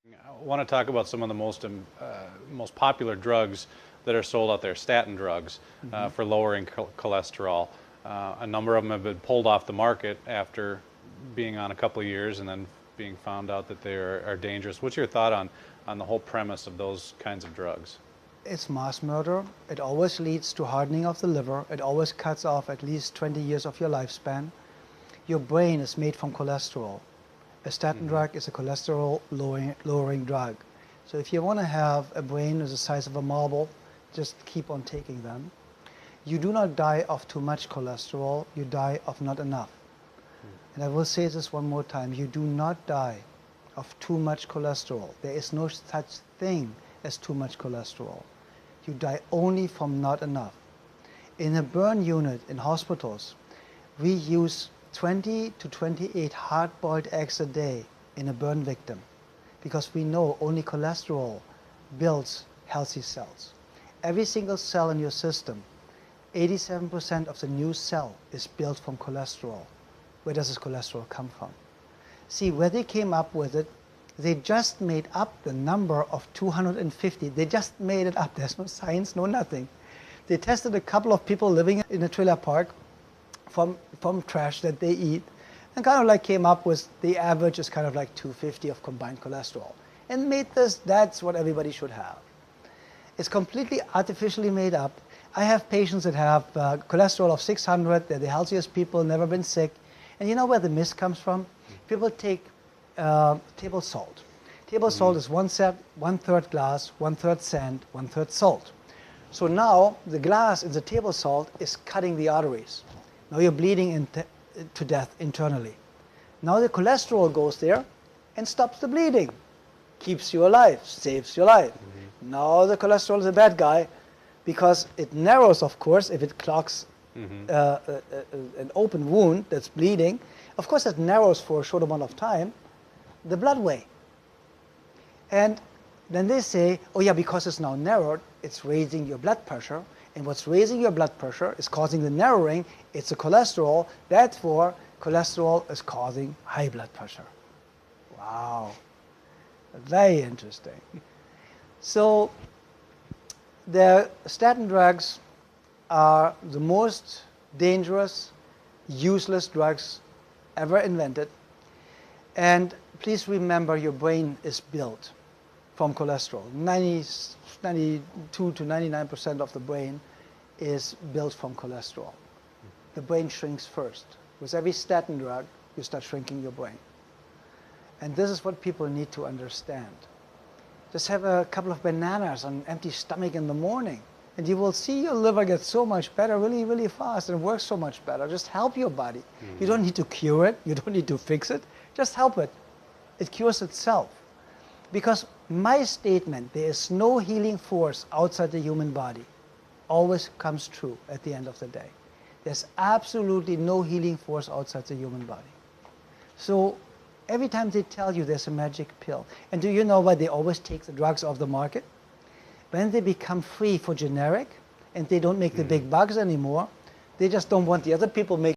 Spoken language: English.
I want to talk about some of the most popular drugs that are sold out there, statin drugs, for lowering cholesterol. A number of them have been pulled off the market after being on a couple of years and then being found out that they are dangerous. What's your thought on the whole premise of those kinds of drugs? It's mass murder. It always leads to hardening of the liver. It always cuts off at least 20 years of your lifespan. Your brain is made from cholesterol. A statin drug is a cholesterol lowering drug. So if you want to have a brain the size of a marble, just keep on taking them. You do not die of too much cholesterol, you die of not enough. And I will say this one more time, you do not die of too much cholesterol. There is no such thing as too much cholesterol. You die only from not enough. In a burn unit in hospitals, we use 20 to 28 hard-boiled eggs a day in a burn victim because we know only cholesterol builds healthy cells. Every single cell in your system, 87% of the new cell is built from cholesterol. Where does this cholesterol come from? See, where they came up with it, they just made up the number of 250. They just made it up. There's no science, no nothing. They tested a couple of people living in a trailer park from trash that they eat, and kind of like came up with the average is kind of like 250 of combined cholesterol, and made this, that's what everybody should have. It's completely artificially made up. I have patients that have cholesterol of 600, they're the healthiest people, never been sick, and you know where the mist comes from? People take table salt. Table salt is one-third glass, one-third sand, one-third salt. So now the glass in the table salt is cutting the arteries. Now you're bleeding to death internally. Now the cholesterol goes there and stops the bleeding, keeps you alive, saves your life. Now the cholesterol is a bad guy because it narrows, of course, if it clogs an open wound that's bleeding. Of course, it narrows for a short amount of time the bloodway. And then they say, oh yeah, because it's now narrowed, it's raising your blood pressure. And what's raising your blood pressure is causing the narrowing. It's the cholesterol. Therefore, cholesterol is causing high blood pressure. Wow. Very interesting. So the statin drugs are the most dangerous, useless drugs ever invented. And please remember, your brain is built from cholesterol. 92 to 99% of the brain is built from cholesterol. The brain shrinks first. With every statin drug, you start shrinking your brain. And this is what people need to understand. Just have a couple of bananas on an empty stomach in the morning, and you will see your liver get so much better really, really fast, and works so much better. Just help your body. You don't need to cure it. You don't need to fix it. Just help it. It cures itself. Because my statement, there is no healing force outside the human body, always comes true at the end of the day. There's absolutely no healing force outside the human body. So every time they tell you there's a magic pill, and do you know why they always take the drugs off the market? When they become free for generic and they don't make the big bucks anymore, they just don't want the other people making